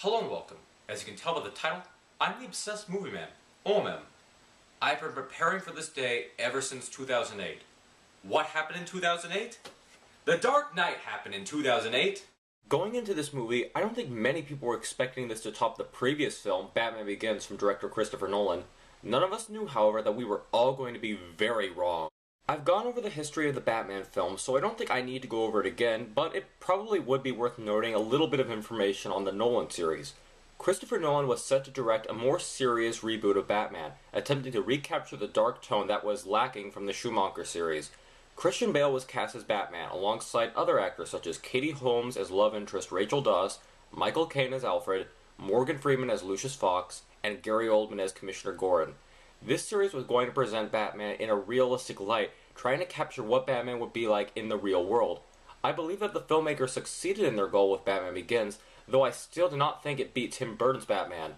Hello and welcome. As you can tell by the title, I'm the obsessed movie man, O.M.M. I've been preparing for this day ever since 2008. What happened in 2008? The Dark Knight happened in 2008! Going into this movie, I don't think many people were expecting this to top the previous film, Batman Begins, from director Christopher Nolan. None of us knew, however, that we were all going to be very wrong. I've gone over the history of the Batman film, so I don't think I need to go over it again, but it probably would be worth noting a little bit of information on the Nolan series. Christopher Nolan was set to direct a more serious reboot of Batman, attempting to recapture the dark tone that was lacking from the Schumacher series. Christian Bale was cast as Batman, alongside other actors such as Katie Holmes as love interest Rachel Dawes, Michael Caine as Alfred, Morgan Freeman as Lucius Fox, and Gary Oldman as Commissioner Gordon. This series was going to present Batman in a realistic light, trying to capture what Batman would be like in the real world. I believe that the filmmakers succeeded in their goal with Batman Begins, though I still do not think it beat Tim Burton's Batman.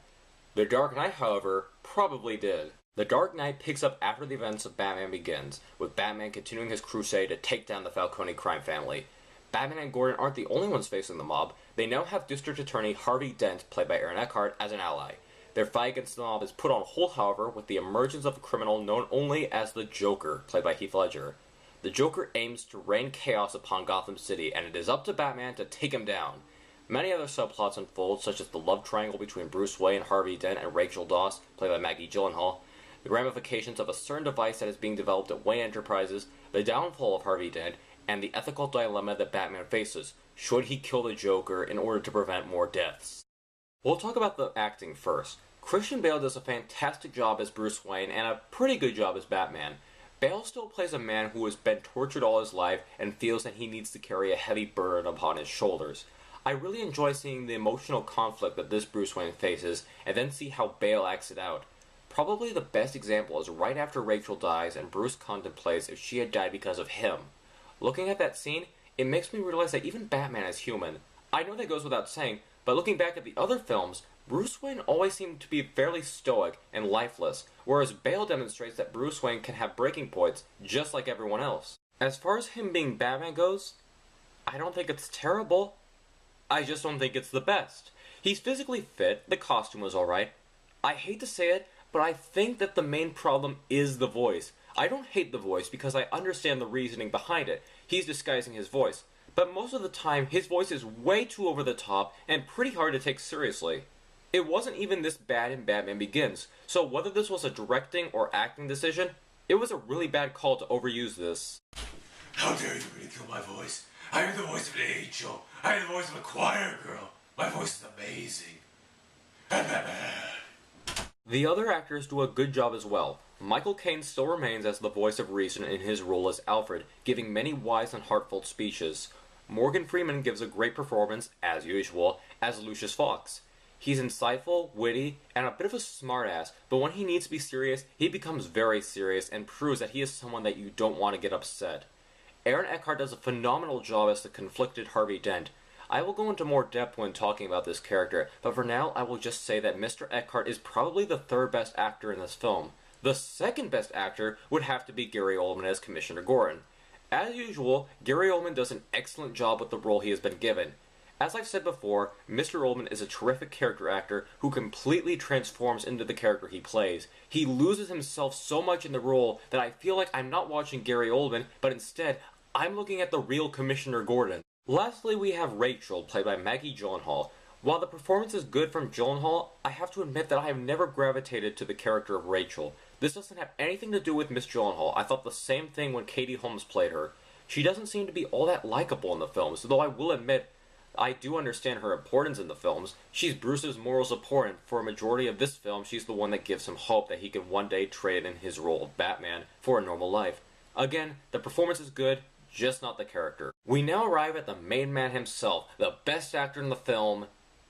The Dark Knight, however, probably did. The Dark Knight picks up after the events of Batman Begins, with Batman continuing his crusade to take down the Falcone crime family. Batman and Gordon aren't the only ones facing the mob. They now have District Attorney Harvey Dent, played by Aaron Eckhart, as an ally. Their fight against the mob is put on hold, however, with the emergence of a criminal known only as the Joker, played by Heath Ledger. The Joker aims to rain chaos upon Gotham City, and it is up to Batman to take him down. Many other subplots unfold, such as the love triangle between Bruce Wayne, Harvey Dent, and Rachel Dawes, played by Maggie Gyllenhaal, the ramifications of a certain device that is being developed at Wayne Enterprises, the downfall of Harvey Dent, and the ethical dilemma that Batman faces. Should he kill the Joker in order to prevent more deaths? We'll talk about the acting first. Christian Bale does a fantastic job as Bruce Wayne and a pretty good job as Batman. Bale still plays a man who has been tortured all his life and feels that he needs to carry a heavy burden upon his shoulders. I really enjoy seeing the emotional conflict that this Bruce Wayne faces, and then see how Bale acts it out. Probably the best example is right after Rachel dies and Bruce contemplates if she had died because of him. Looking at that scene, it makes me realize that even Batman is human. I know that goes without saying, but looking back at the other films, Bruce Wayne always seemed to be fairly stoic and lifeless, whereas Bale demonstrates that Bruce Wayne can have breaking points, just like everyone else. As far as him being Batman goes, I don't think it's terrible. I just don't think it's the best. He's physically fit, the costume was alright. I hate to say it, but I think that the main problem is the voice. I don't hate the voice because I understand the reasoning behind it. He's disguising his voice. But most of the time, his voice is way too over the top and pretty hard to take seriously. It wasn't even this bad in Batman Begins, so whether this was a directing or acting decision, it was a really bad call to overuse this. How dare you ridicule my voice? I am the voice of an angel. I am the voice of a choir girl. My voice is amazing. I'm Batman. The other actors do a good job as well. Michael Caine still remains as the voice of reason in his role as Alfred, giving many wise and heartfelt speeches. Morgan Freeman gives a great performance, as usual, as Lucius Fox. He's insightful, witty, and a bit of a smartass, but when he needs to be serious, he becomes very serious and proves that he is someone that you don't want to get upset. Aaron Eckhart does a phenomenal job as the conflicted Harvey Dent. I will go into more depth when talking about this character, but for now I will just say that Mr. Eckhart is probably the third best actor in this film. The second best actor would have to be Gary Oldman as Commissioner Gordon. As usual, Gary Oldman does an excellent job with the role he has been given. As I've said before, Mr. Oldman is a terrific character actor who completely transforms into the character he plays. He loses himself so much in the role that I feel like I'm not watching Gary Oldman, but instead, I'm looking at the real Commissioner Gordon. Lastly, we have Rachel, played by Maggie Gyllenhaal. While the performance is good from Gyllenhaal, I have to admit that I have never gravitated to the character of Rachel. This doesn't have anything to do with Miss Gyllenhaal. I thought the same thing when Katie Holmes played her. She doesn't seem to be all that likable in the films, though I will admit, I do understand her importance in the films. She's Bruce's moral support, and for a majority of this film, she's the one that gives him hope that he can one day trade in his role of Batman for a normal life. Again, the performance is good, just not the character. We now arrive at the main man himself, the best actor in the film,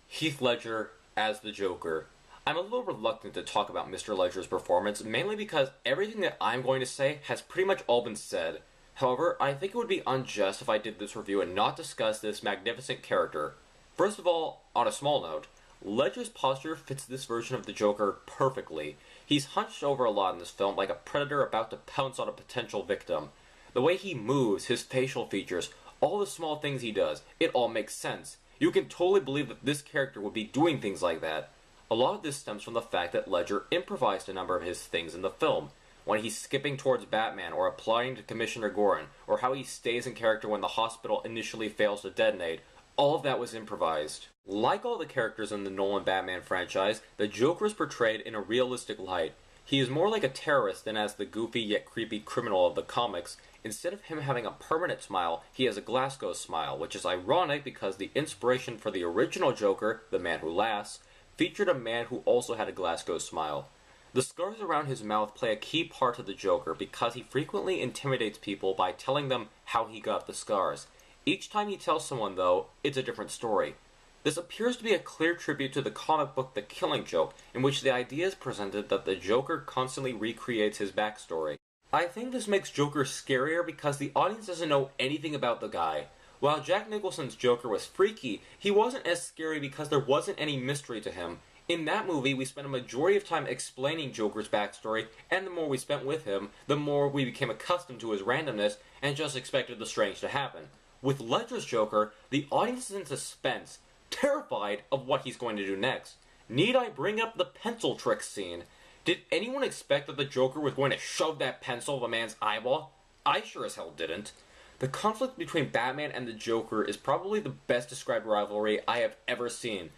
Heath Ledger as the Joker. I'm a little reluctant to talk about Mr. Ledger's performance, mainly because everything that I'm going to say has pretty much all been said. However, I think it would be unjust if I did this review and not discuss this magnificent character. First of all, on a small note, Ledger's posture fits this version of the Joker perfectly. He's hunched over a lot in this film like a predator about to pounce on a potential victim. The way he moves, his facial features, all the small things he does, it all makes sense. you can totally believe that this character would be doing things like that. A lot of this stems from the fact that Ledger improvised a number of his things in the film. When he's skipping towards Batman, or applying to Commissioner Gordon, or how he stays in character when the hospital initially fails to detonate, all of that was improvised. Like all the characters in the Nolan Batman franchise, the Joker is portrayed in a realistic light. He is more like a terrorist than as the goofy yet creepy criminal of the comics. Instead of him having a permanent smile, he has a Glasgow smile, which is ironic because the inspiration for the original Joker, The Man Who Laughs, featured a man who also had a Glasgow smile. The scars around his mouth play a key part of the Joker because he frequently intimidates people by telling them how he got the scars. Each time he tells someone, though, it's a different story. This appears to be a clear tribute to the comic book The Killing Joke, in which the idea is presented that the Joker constantly recreates his backstory. I think this makes Joker scarier because the audience doesn't know anything about the guy. While Jack Nicholson's Joker was freaky, he wasn't as scary because there wasn't any mystery to him. In that movie, we spent a majority of time explaining Joker's backstory, and the more we spent with him, the more we became accustomed to his randomness and just expected the strange to happen. With Ledger's Joker, the audience is in suspense, terrified of what he's going to do next. Need I bring up the pencil trick scene? Did anyone expect that the Joker was going to shove that pencil of a man's eyeball? I sure as hell didn't. The conflict between Batman and the Joker is probably the best described rivalry I have ever seen.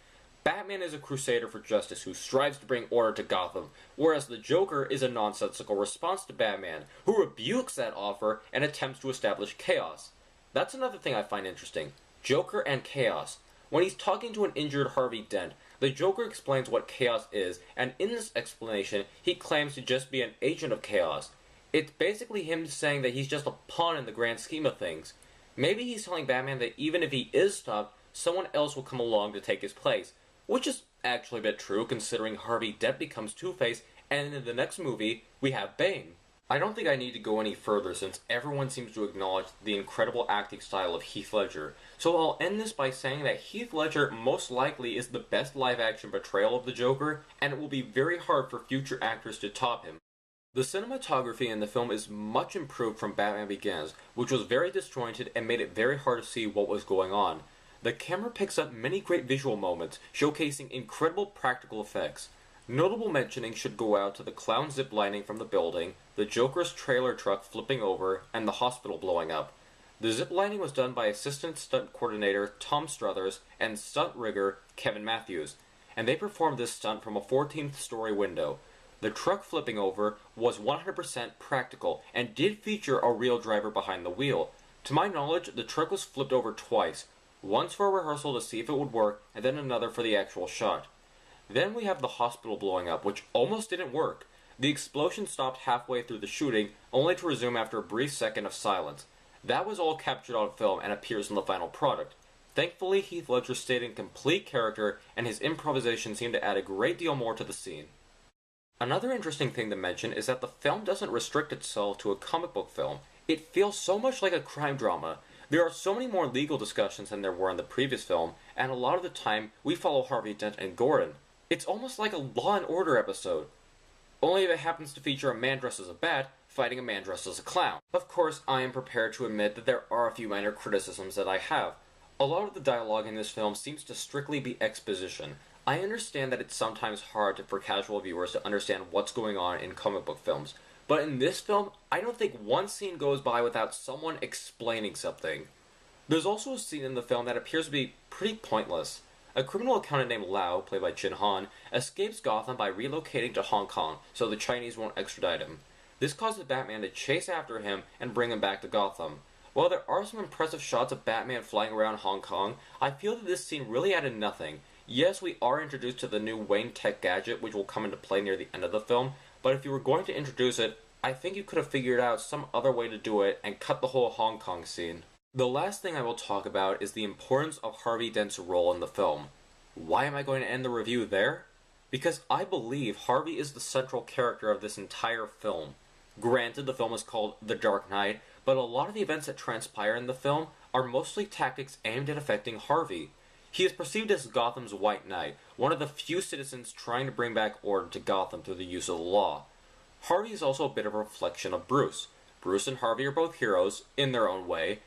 Batman is a crusader for justice who strives to bring order to Gotham, whereas the Joker is a nonsensical response to Batman, who rebukes that offer and attempts to establish chaos. That's another thing I find interesting. Joker and chaos. When he's talking to an injured Harvey Dent, the Joker explains what chaos is, and in this explanation, he claims to just be an agent of chaos. It's basically him saying that he's just a pawn in the grand scheme of things. Maybe he's telling Batman that even if he is stopped, someone else will come along to take his place, which is actually a bit true considering Harvey Dent becomes Two-Face, and in the next movie, we have Bane. I don't think I need to go any further since everyone seems to acknowledge the incredible acting style of Heath Ledger, so I'll end this by saying that Heath Ledger most likely is the best live-action portrayal of the Joker, and it will be very hard for future actors to top him. The cinematography in the film is much improved from Batman Begins, which was very disjointed and made it very hard to see what was going on. The camera picks up many great visual moments, showcasing incredible practical effects. Notable mentioning should go out to the clown ziplining from the building, the Joker's trailer truck flipping over, and the hospital blowing up. The ziplining was done by assistant stunt coordinator Tom Struthers and stunt rigger Kevin Matthews, and they performed this stunt from a 14th story window. The truck flipping over was 100% practical and did feature a real driver behind the wheel. To my knowledge, the truck was flipped over twice, once for a rehearsal to see if it would work, and then another for the actual shot. Then we have the hospital blowing up, which almost didn't work. The explosion stopped halfway through the shooting, only to resume after a brief second of silence. That was all captured on film and appears in the final product. Thankfully, Heath Ledger stayed in complete character, and his improvisation seemed to add a great deal more to the scene. Another interesting thing to mention is that the film doesn't restrict itself to a comic book film. It feels so much like a crime drama. There are so many more legal discussions than there were in the previous film, and a lot of the time, we follow Harvey Dent and Gordon. It's almost like a Law and Order episode. Only if it happens to feature a man dressed as a bat fighting a man dressed as a clown. Of course, I am prepared to admit that there are a few minor criticisms that I have. A lot of the dialogue in this film seems to strictly be exposition. I understand that it's sometimes hard for casual viewers to understand what's going on in comic book films, but in this film, I don't think one scene goes by without someone explaining something. There's also a scene in the film that appears to be pretty pointless. A criminal accountant named Lau, played by Chin Han, escapes Gotham by relocating to Hong Kong so the Chinese won't extradite him. This causes Batman to chase after him and bring him back to Gotham. While there are some impressive shots of Batman flying around Hong Kong, I feel that this scene really added nothing. Yes, we are introduced to the new Wayne Tech gadget, which will come into play near the end of the film, but if you were going to introduce it, I think you could have figured out some other way to do it and cut the whole Hong Kong scene. The last thing I will talk about is the importance of Harvey Dent's role in the film. Why am I going to end the review there? Because I believe Harvey is the central character of this entire film. Granted, the film is called The Dark Knight, but a lot of the events that transpire in the film are mostly tactics aimed at affecting Harvey. He is perceived as Gotham's White Knight, one of the few citizens trying to bring back order to Gotham through the use of the law. Harvey is also a bit of a reflection of Bruce. Bruce and Harvey are both heroes, in their own way.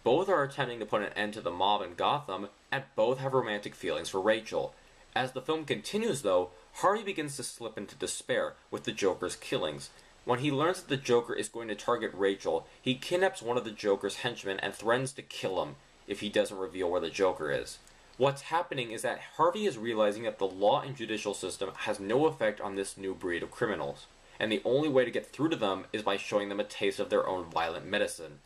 Both are attempting to put an end to the mob in Gotham, and both have romantic feelings for Rachel. As the film continues, though, Harvey begins to slip into despair with the Joker's killings. When he learns that the Joker is going to target Rachel, he kidnaps one of the Joker's henchmen and threatens to kill him if he doesn't reveal where the Joker is. What's happening is that Harvey is realizing that the law and judicial system has no effect on this new breed of criminals, and the only way to get through to them is by showing them a taste of their own violent medicine.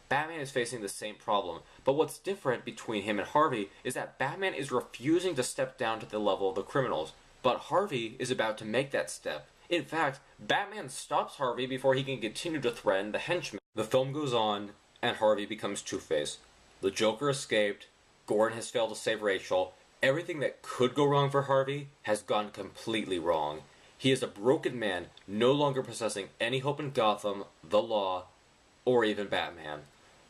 Batman is facing the same problem, but what's different between him and Harvey is that Batman is refusing to step down to the level of the criminals, but Harvey is about to make that step. In fact, Batman stops Harvey before he can continue to threaten the henchmen. The film goes on, and Harvey becomes Two-Face. The Joker escaped, Gordon has failed to save Rachel, everything that could go wrong for Harvey has gone completely wrong. He is a broken man, no longer possessing any hope in Gotham, the law, or even Batman.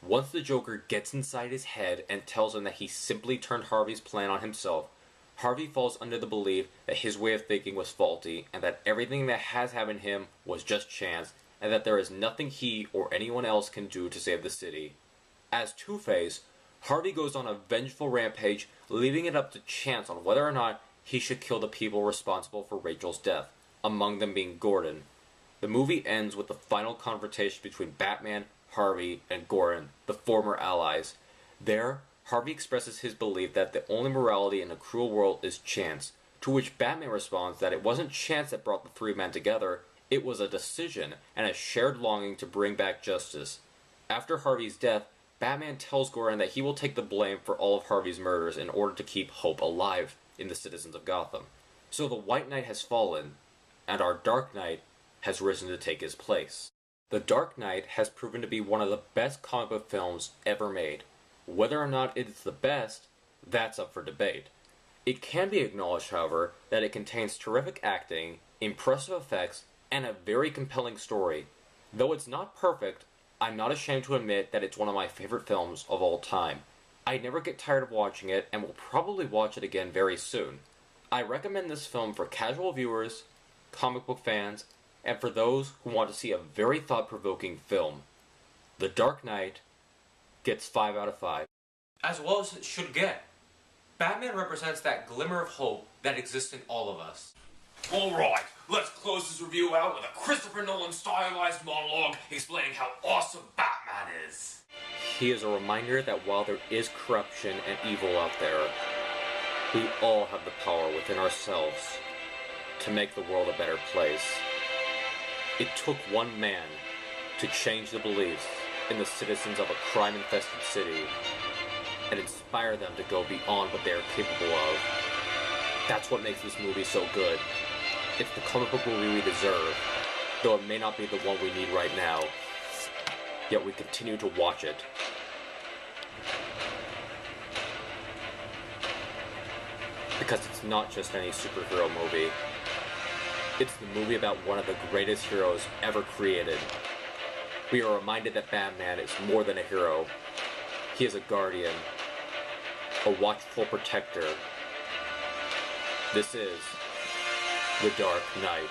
Once the Joker gets inside his head and tells him that he simply turned Harvey's plan on himself, Harvey falls under the belief that his way of thinking was faulty, and that everything that has happened to him was just chance, and that there is nothing he or anyone else can do to save the city. As Two-Face, Harvey goes on a vengeful rampage, leaving it up to chance on whether or not he should kill the people responsible for Rachel's death, among them being Gordon. The movie ends with the final confrontation between Batman, Harvey, and Gordon, the former allies. There, Harvey expresses his belief that the only morality in a cruel world is chance, to which Batman responds that it wasn't chance that brought the three men together, it was a decision and a shared longing to bring back justice. After Harvey's death, Batman tells Gordon that he will take the blame for all of Harvey's murders in order to keep hope alive in the citizens of Gotham. So the White Knight has fallen, and our Dark Knight has risen to take his place. The Dark Knight has proven to be one of the best comic book films ever made. Whether or not it's the best, that's up for debate. It can be acknowledged, however, that it contains terrific acting, impressive effects, and a very compelling story. Though it's not perfect, I'm not ashamed to admit that it's one of my favorite films of all time. I never get tired of watching it, and will probably watch it again very soon. I recommend this film for casual viewers, comic book fans, and for those who want to see a very thought-provoking film. The Dark Knight gets 5 out of 5. As well as it should get. Batman represents that glimmer of hope that exists in all of us. Alright, let's close this review out with a Christopher Nolan stylized monologue explaining how awesome Batman is. He is a reminder that while there is corruption and evil out there, we all have the power within ourselves to make the world a better place. It took one man to change the beliefs in the citizens of a crime-infested city and inspire them to go beyond what they are capable of. That's what makes this movie so good. It's the comic book movie we deserve, though it may not be the one we need right now, yet we continue to watch it. Because it's not just any superhero movie. It's the movie about one of the greatest heroes ever created. We are reminded that Batman is more than a hero. He is a guardian, a watchful protector. This is The Dark Knight.